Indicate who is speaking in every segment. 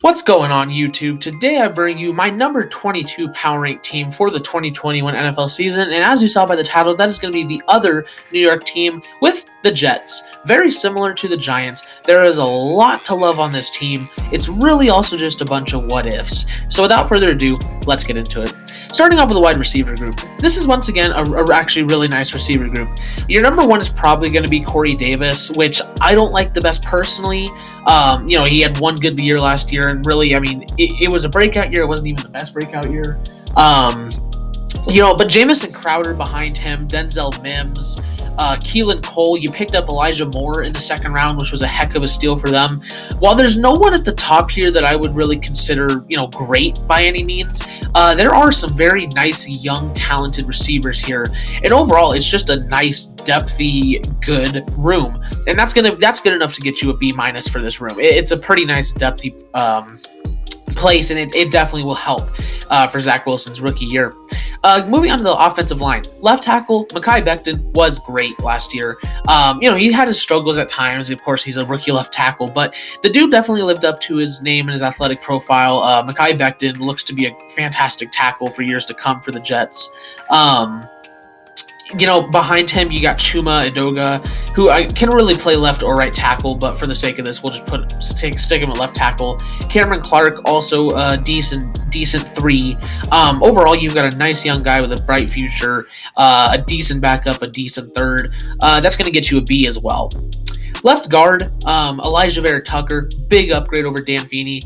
Speaker 1: What's going on YouTube? Today I bring you my number 22 power rank team for the 2021 NFL season, and as you saw by the title, that is going to be the other New York team with the Jets. Very similar to the Giants. There is a lot to love on this team. It's really also just a bunch of what ifs. So without further ado, let's get into it. Starting off with the wide receiver group. This is once again a actually really nice receiver group. Your number one is probably going to be Corey Davis, which I don't like the best personally. He had one good year last year, and really, it was a breakout year. It wasn't even the best breakout year. But Jamison Crowder behind him, Denzel Mims, Keelan Cole. You picked up Elijah Moore in the second round, which was a heck of a steal for them. While there's no one at the top here that I would really consider, great by any means, there are some very nice, young, talented receivers here. And overall, it's just a nice, depthy, good room. And that's good enough to get you a B- for this room. It's a pretty nice, depthy place, and it definitely will help for Zach Wilson's rookie year. Moving on to the offensive line. Left tackle, Mekhi Becton was great last year. He had his struggles at times. Of course, he's a rookie left tackle, but the dude definitely lived up to his name and his athletic profile. Mekhi Becton looks to be a fantastic tackle for years to come for the Jets. Behind him, you got Chuma Edoga, who I can really play left or right tackle, but for the sake of this, we'll just stick him at left tackle. Cameron Clark, also a decent 3. Overall, you've got a nice young guy with a bright future, a decent backup, a decent third. That's going to get you a B as well. Left guard, Elijah Vera Tucker, big upgrade over Dan Feeney,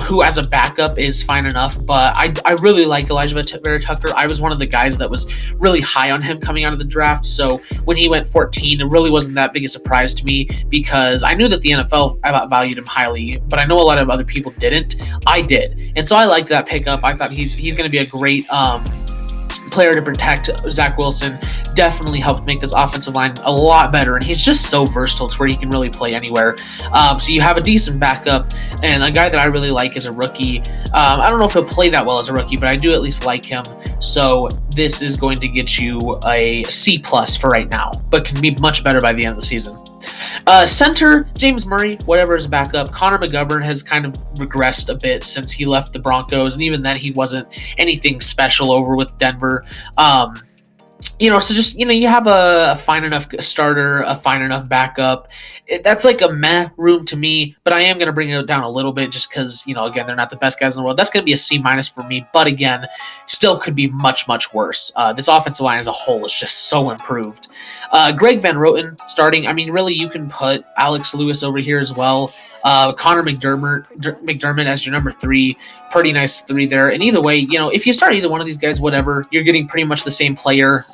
Speaker 1: who as a backup is fine enough, but I really like Elijah Vera Tucker. I was one of the guys that was really high on him coming out of the draft, so when he went 14, it really wasn't that big a surprise to me because I knew that the NFL valued him highly, but I know a lot of other people didn't. I did, and so I liked that pickup. I thought he's going to be a great player to protect Zach Wilson. Definitely helped make this offensive line a lot better, and he's just so versatile to where he can really play anywhere. So you have a decent backup, and a guy that I really like as a rookie. I don't know if he'll play that well as a rookie, but I do at least like him. So this is going to get you a C+ for right now, but can be much better by the end of the season. Center, James Murray, whatever his backup. Connor McGovern has kind of regressed a bit since he left the Broncos, and even then he wasn't anything special over with Denver. You have a fine enough starter, a fine enough backup. That's like a meh room to me, but I am going to bring it down a little bit just because, again, they're not the best guys in the world. That's going to be a C- for me, but again, still could be much, much worse. This offensive line as a whole is just so improved. Greg Van Roten starting. Really, you can put Alex Lewis over here as well. Connor McDermott as your number 3, pretty nice 3 there. And either way, if you start either one of these guys, whatever, you're getting pretty much the same player.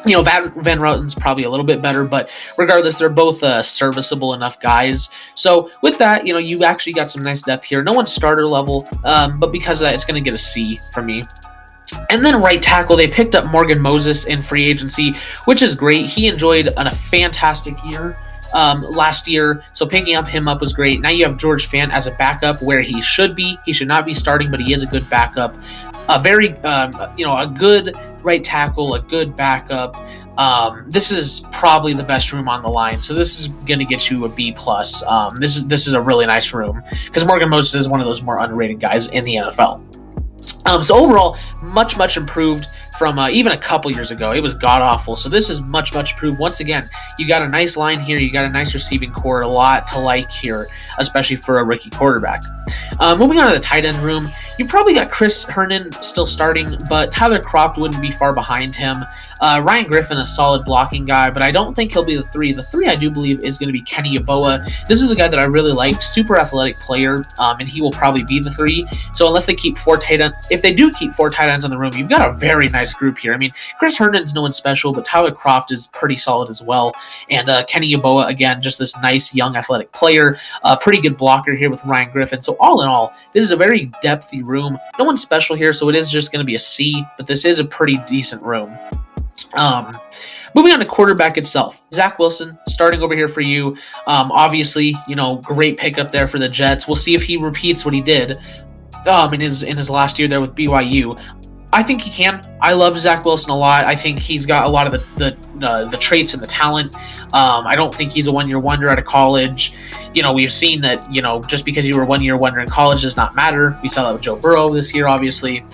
Speaker 1: Van Roten's probably a little bit better, but regardless, they're both serviceable enough guys. So with that, you actually got some nice depth here. No one's starter level, but because of that, it's going to get a C from me. And then right tackle, they picked up Morgan Moses in free agency, which is great. He enjoyed a fantastic year last year, so picking him up was great. Now you have George Fant as a backup where he should be. He should not be starting, but he is a good backup. A good right tackle, a good backup. This is probably the best room on the line, so this is going to get you a B+. This is a really nice room because Morgan Moses is one of those more underrated guys in the NFL. So overall, much improved from even a couple years ago. It was god-awful. So this is much improved. Once again, you got a nice line here. You got a nice receiving core. A lot to like here, especially for a rookie quarterback. Moving on to the tight end room, you probably got Chris Herndon still starting, but Tyler Kroft wouldn't be far behind him. Ryan Griffin, a solid blocking guy, but I don't think he'll be the 3. The 3 I do believe is going to be Kenny Yeboah. This is a guy that I really liked, super athletic player, and he will probably be the 3. So unless they keep 4 tight ends, if they do keep 4 tight ends on the room, you've got a very nice group here. Chris Herndon's no one special, but Tyler Kroft is pretty solid as well. And Kenny Yeboah, again, just this nice young athletic player, pretty good blocker here with Ryan Griffin. So all in all, this is a very depthy room. No one's special here, so it is just going to be a C, but this is a pretty decent room. Moving on to quarterback itself, Zach Wilson starting over here for you. Obviously, great pickup there for the Jets. We'll see if he repeats what he did in his last year there with BYU. I think he can. I love Zach Wilson a lot. I think he's got a lot of the traits and the talent. I don't think he's a one-year wonder out of college. We've seen that, just because you were one-year wonder in college does not matter. We saw that with Joe Burrow this year, obviously.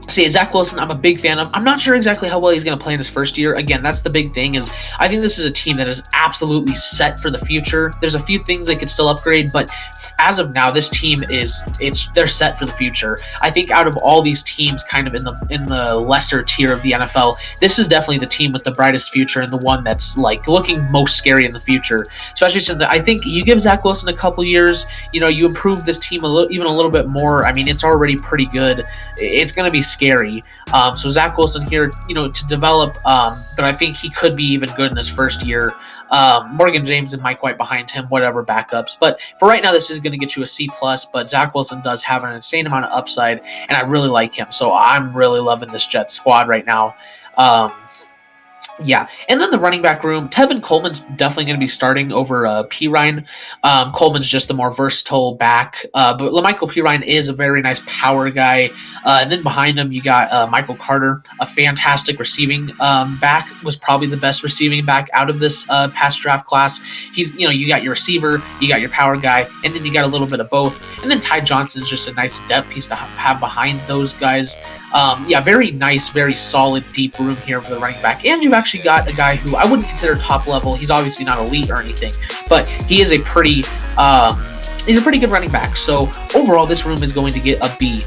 Speaker 1: Zach Wilson, I'm a big fan of. I'm not sure exactly how well he's going to play in his first year. Again, that's the big thing, is I think this is a team that is absolutely set for the future. There's a few things they could still upgrade, but as of now, this team they're set for the future. I think out of all these teams kind of in the lesser tier of the NFL, this is definitely the team with the brightest future and the one that's like looking most scary in the future. Especially since I think you give Zach Wilson a couple years, you improve this team even a little bit more. I mean, it's already pretty good. It's going to be scary. So Zach Wilson here, to develop, but I think he could be even good in his first year. Morgan James and Mike White behind him, whatever backups. But for right now, this is going to get you a C+, but Zach Wilson does have an insane amount of upside, and I really like him. So I'm really loving this Jets squad right now. Yeah, and then the running back room, Tevin Coleman's definitely going to be starting over Pirine. Coleman's just the more versatile back, but LaMichael Pirine is a very nice power guy. And then behind him, you got Michael Carter, a fantastic receiving back, was probably the best receiving back out of this past draft class. He's, you got your receiver, you got your power guy, and then you got a little bit of both. And then Ty Johnson's just a nice depth piece to have behind those guys. Very nice, very solid, deep room here for the running back. And you've actually got a guy who I wouldn't consider top level. He's obviously not elite or anything, but he is a pretty good running back. So overall, this room is going to get a B.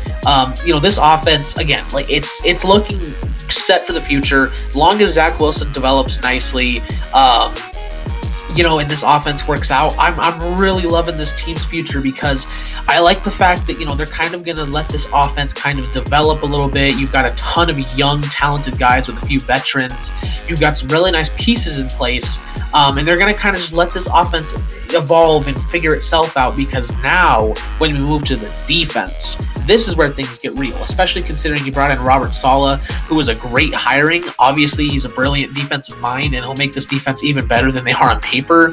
Speaker 1: This offense, again, like it's looking set for the future. As long as Zach Wilson develops nicely, and this offense works out, I'm really loving this team's future, because I like the fact that, they're kind of going to let this offense kind of develop a little bit. You've got a ton of young, talented guys with a few veterans. You've got some really nice pieces in place, and they're going to kind of just let this offense evolve and figure itself out, because now when we move to the defense, this is where things get real, especially considering you brought in Robert Saleh, who was a great hiring. Obviously, he's a brilliant defensive mind, and he'll make this defense even better than they are on paper.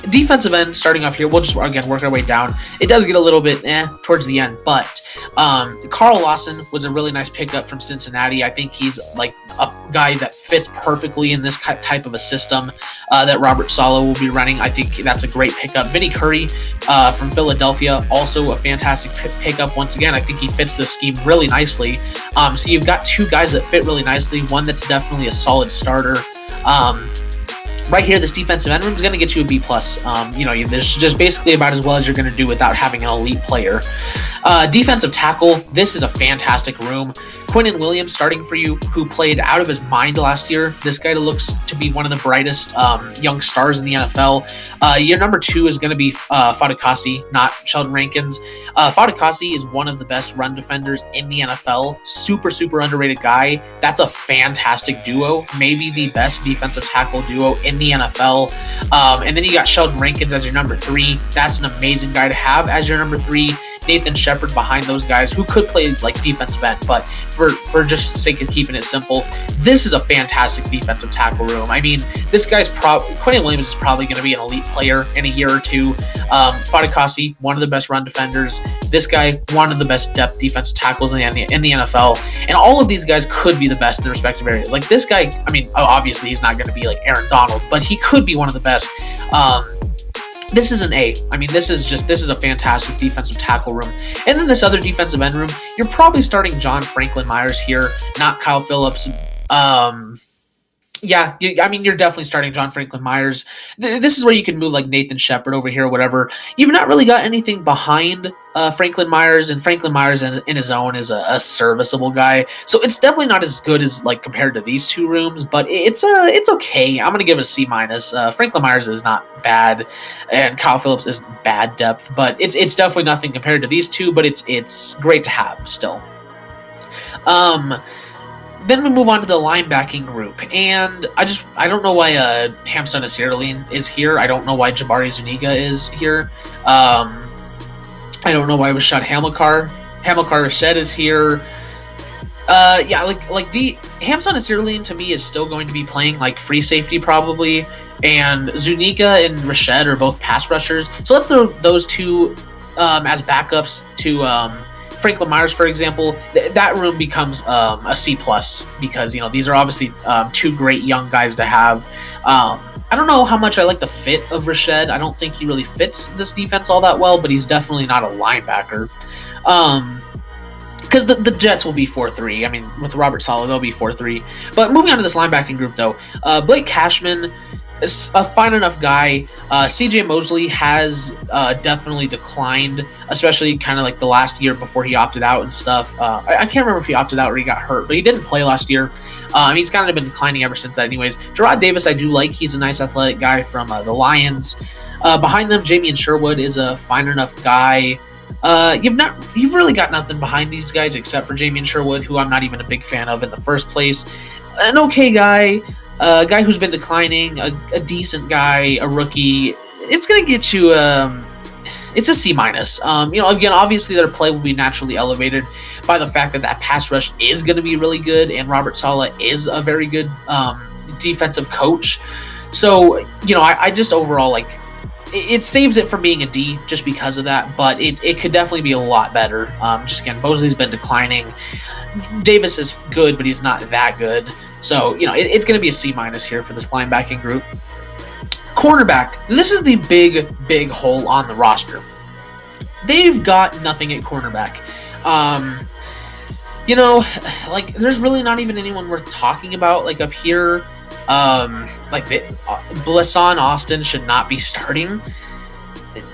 Speaker 1: Defensive end, starting off here, we'll just, again, work our way down. It does get a little bit towards the end, but Carl Lawson was a really nice pickup from Cincinnati. I think he's like a guy that fits perfectly in this type of a system that Robert Saleh will be running. I think that's a great pickup. Vinny Curry from Philadelphia, also a fantastic pickup. Once again, I think he fits this scheme really nicely. So you've got two guys that fit really nicely, one that's definitely a solid starter. Right here, this defensive end room is going to get you a B+. There's just basically about as well as you're going to do without having an elite player. Defensive tackle, this is a fantastic room. Quinnen Williams starting for you, who played out of his mind last year. This guy looks to be one of the brightest young stars in the NFL. Your number 2 is going to be Fatukasi, not Sheldon Rankins. Fatukasi is one of the best run defenders in the NFL. Super, super underrated guy. That's a fantastic duo. Maybe the best defensive tackle duo in the NFL. And then you got Sheldon Rankins as your number 3. That's an amazing guy to have as your number 3. Nathan Shepard behind those guys, who could play like defensive end, but for just the sake of keeping it simple, this is a fantastic defensive tackle room. I mean, this guy's Quinnen Williams is probably going to be an elite player in a year or two. Fatukasi, one of the best run defenders. This guy, one of the best depth defensive tackles in the NFL. And all of these guys could be the best in their respective areas. Like this guy, I mean, obviously he's not going to be like Aaron Donald, but he could be one of the best. This is an A. I mean, this is a fantastic defensive tackle room. And then this other defensive end room, you're probably starting John Franklin Myers here, not Kyle Phillips. You're definitely starting John Franklin Myers. This is where you can move like Nathan Shepard over here or whatever. You've not really got anything behind Franklin Myers, and Franklin Myers in his own is a serviceable guy. So it's definitely not as good as like compared to these two rooms, but it's okay. I'm gonna give it a C-. Franklin Myers is not bad, and Kyle Phillips isn't bad depth, but it's definitely nothing compared to these two. But it's great to have still. Then we move on to the linebacking group, and I don't know why Hamson Asirleen is here. I don't know why Jabari Zuniga is here. I don't know why Rashad Hamilcar Rashad is here. The Hamson Asirleen to me is still going to be playing like free safety probably, and Zuniga and Rashad are both pass rushers. So let's throw those two as backups to Franklin Myers, for example, that room becomes a C plus because these are obviously two great young guys to have. I don't know how much I like the fit of Rashed. I don't think he really fits this defense all that well, but he's definitely not a linebacker. Because the Jets will be 4-3. I mean, with Robert Saleh, they'll be 4-3. But moving on to this linebacking group, though, Blake Cashman is a fine enough guy. CJ Mosley has definitely declined, especially kind of like the last year before he opted out and stuff. I can't remember if he opted out or he got hurt, but he didn't play last year. He's kind of been declining ever since that anyways. Gerard Davis, I do like. He's a nice athletic guy from the Lions. Behind them, Jamie Sherwood is a fine enough guy. You've really got nothing behind these guys except for Jamie Sherwood, who I'm not even a big fan of in the first place. An okay guy, a guy who's been declining, a decent guy, a rookie. It's gonna get you. It's a C minus. Again, obviously their play will be naturally elevated by the fact that pass rush is going to be really good, and Robert Saleh is a very good defensive coach. So I just overall like. It saves it from being a D just because of that, but it could definitely be a lot better. Just again, Mosley's been declining. Davis is good, but he's not that good. So, it's going to be a C minus here for this linebacking group. Cornerback. This is the big hole on the roster. They've got nothing at cornerback. There's really not even anyone worth talking about, like up here. Blasson Austin should not be starting.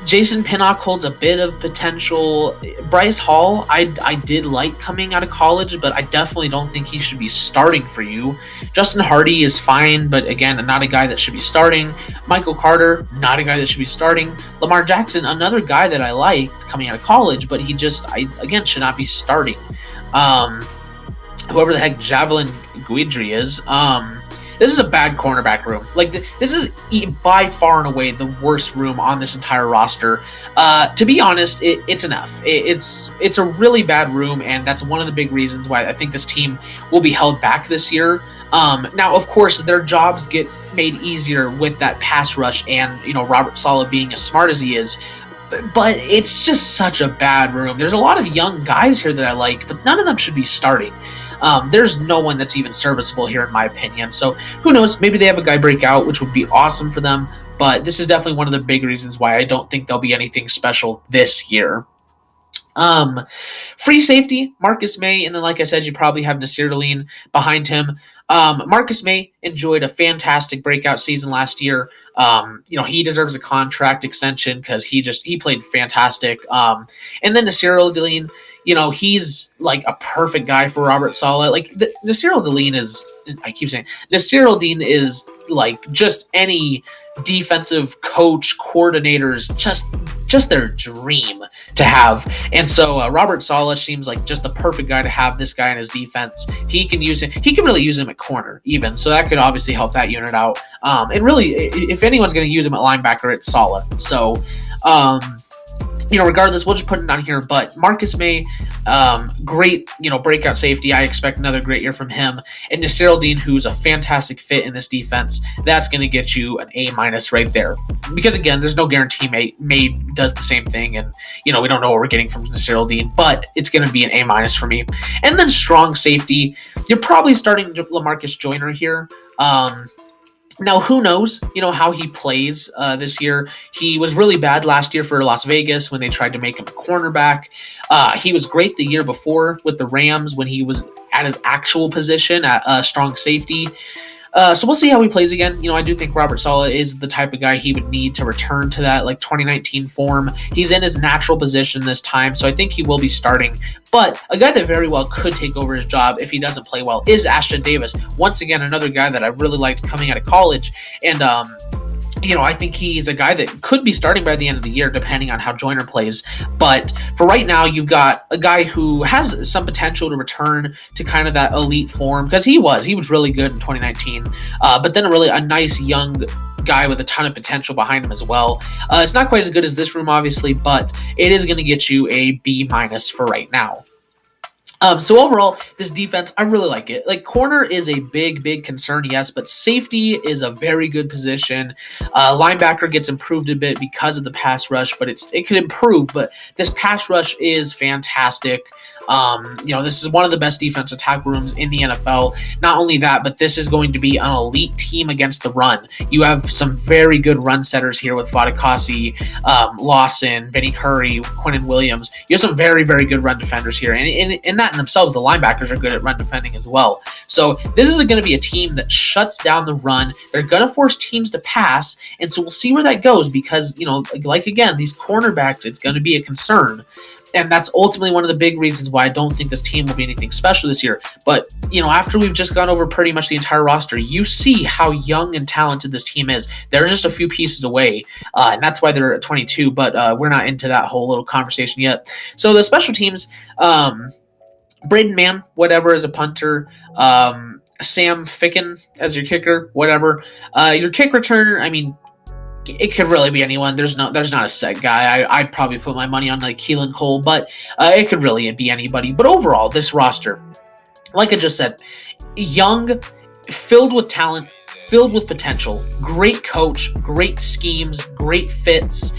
Speaker 1: Jason Pinnock holds a bit of potential. Bryce Hall, I did like coming out of college, but I definitely don't think he should be starting for you. Justin Hardy is fine, but again, not a guy that should be starting. Michael Carter, not a guy that should be starting. Lamar Jackson, another guy that I liked coming out of college, but he should not be starting. Whoever the heck Javelin Guidry is, this is a bad cornerback room. This is by far and away the worst room on this entire roster. To be honest, it's an F. It's a really bad room, and that's one of the big reasons why I think this team will be held back this year. Now, of course, their jobs get made easier with that pass rush and Robert Saleh being as smart as he is. But it's just such a bad room. There's a lot of young guys here that I like, but none of them should be starting. There's no one that's even serviceable here, in my opinion. So who knows? Maybe they have a guy break out, which would be awesome for them. But this is definitely one of the big reasons why I don't think there'll be anything special this year. Free safety, Marcus May, and then like I said, you probably have Nasir Deline behind him. Marcus May enjoyed a fantastic breakout season last year. He deserves a contract extension because he played fantastic. And then Nasir Deline, he's like a perfect guy for Robert Saleh. Nasir Deline is, I keep saying, Nasir Deline is like just any defensive coach, coordinators, just their dream to have. And so Robert Saleh seems like just the perfect guy to have this guy in his defense. He can use him. He can really use him at corner even. So that could obviously help that unit out. And really, if anyone's going to use him at linebacker, it's Saleh. So, regardless, we'll just put it on here. But Marcus May, great, breakout safety. I expect another great year from him. And Nasir Deline, who's a fantastic fit in this defense, that's going to get you an A- right there. Because again, there's no guarantee May does the same thing, and we don't know what we're getting from Nasir Deline, but it's going to be an A- for me. And then strong safety, you're probably starting LaMarcus Joyner here. Now, who knows, how he plays this year. He was really bad last year for Las Vegas when they tried to make him a cornerback. He was great the year before with the Rams when he was at his actual position at strong safety. So we'll see how he plays again. I do think Robert Saleh is the type of guy he would need to return to that 2019 form. He's in his natural position this time, so I think he will be starting. But a guy that very well could take over his job if he doesn't play well is Ashton Davis. Once again, another guy that I really liked coming out of college. And I think he's a guy that could be starting by the end of the year, depending on how Joyner plays. But for right now, you've got a guy who has some potential to return to kind of that elite form, because he was really good in 2019. But then a nice young guy with a ton of potential behind him as well. It's not quite as good as this room, obviously, but it is going to get you a B- for right now. So overall, this defense, I really like it. Like, corner is a big concern, yes, but safety is a very good position. Linebacker gets improved a bit because of the pass rush, but it could improve. But this pass rush is fantastic. This is one of the best defensive tackle rooms in the NFL. Not only that, but this is going to be an elite team against the run. You have some very good run setters here with Fadakasi, Lawson, Vinny Curry, Quinnen Williams. You have some very good run defenders here, and that in themselves, the linebackers are good at run defending as well. So this is going to be a team that shuts down the run. They're going to force teams to pass, and so we'll see where that goes because, again, these cornerbacks, it's going to be a concern. And that's ultimately one of the big reasons why I don't think this team will be anything special this year. But, after we've just gone over pretty much the entire roster, you see how young and talented this team is. They're just a few pieces away, and that's why they're at 22, but we're not into that whole little conversation yet. So the special teams, Braden Mann, whatever, as a punter, Sam Ficken as your kicker, whatever. Your kick returner, I mean, it could really be anyone. There's not a set guy. I'd probably put my money on like Keelan Cole, but it could really be anybody. But overall, this roster, like I just said, young, filled with talent, filled with potential, great coach, great schemes, great fits.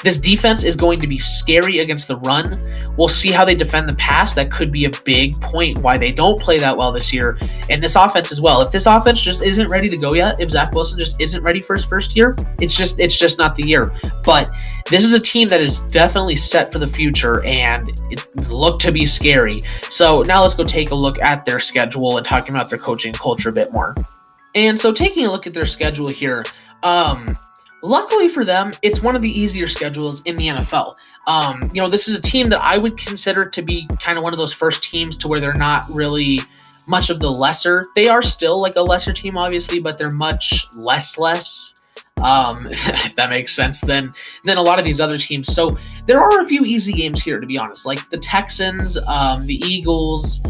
Speaker 1: This defense is going to be scary against the run. We'll see how they defend the pass. That could be a big point why they don't play that well this year. And this offense as well. If this offense just isn't ready to go yet, if Zach Wilson just isn't ready for his first year, it's just not the year. But this is a team that is definitely set for the future, and it looked to be scary. So now let's go take a look at their schedule and talking about their coaching culture a bit more. And so taking a look at their schedule here, luckily for them, it's one of the easier schedules in the NFL. This is a team that I would consider to be kind of one of those first teams to where they're not really much of the lesser. They are still like a lesser team, obviously, but they're much less, if that makes sense, than a lot of these other teams. So there are a few easy games here, to be honest, like the Texans, the Eagles.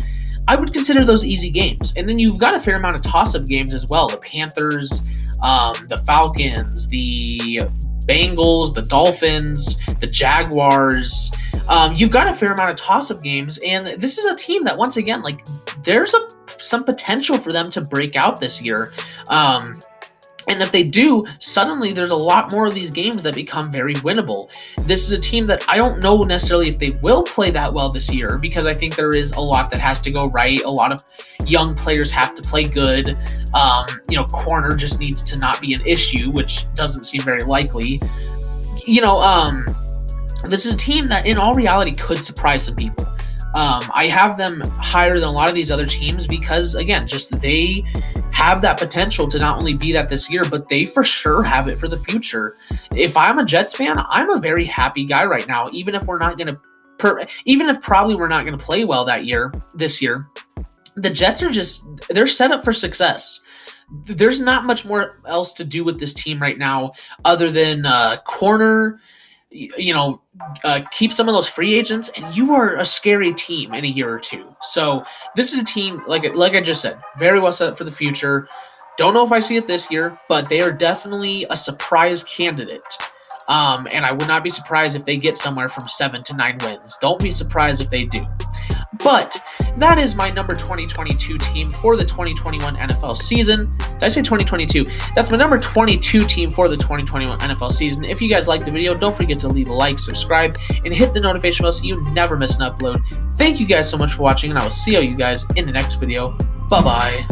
Speaker 1: I would consider those easy games. And then you've got a fair amount of toss-up games as well. The Panthers, the Falcons, the Bengals, the Dolphins, the Jaguars. You've got a fair amount of toss-up games, and this is a team that, once again, like, there's some potential for them to break out this year. And if they do, suddenly there's a lot more of these games that become very winnable. This is a team that I don't know necessarily if they will play that well this year, because I think there is a lot that has to go right. A lot of young players have to play good. Corner just needs to not be an issue, which doesn't seem very likely. This is a team that in all reality could surprise some people. I have them higher than a lot of these other teams because, again, just they have that potential to not only be that this year, but they for sure have it for the future. If I'm a Jets fan, I'm a very happy guy right now, even if we're not going to, probably we're not going to play well this year. The Jets they're set up for success. There's not much more else to do with this team right now other than corner, keep some of those free agents, and you are a scary team in a year or two. So this is a team, like I just said, very well set up for the future. Don't know if I see it this year, but they are definitely a surprise candidate. And I would not be surprised if they get somewhere from 7 to 9 wins. Don't be surprised if they do. But that is my number 2022 team for the 2021 NFL season. Did I say 2022? That's my number 22 team for the 2021 NFL season. If you guys liked the video, don't forget to leave a like, subscribe, and hit the notification bell so you never miss an upload. Thank you guys so much for watching, and I will see you guys in the next video. Bye-bye.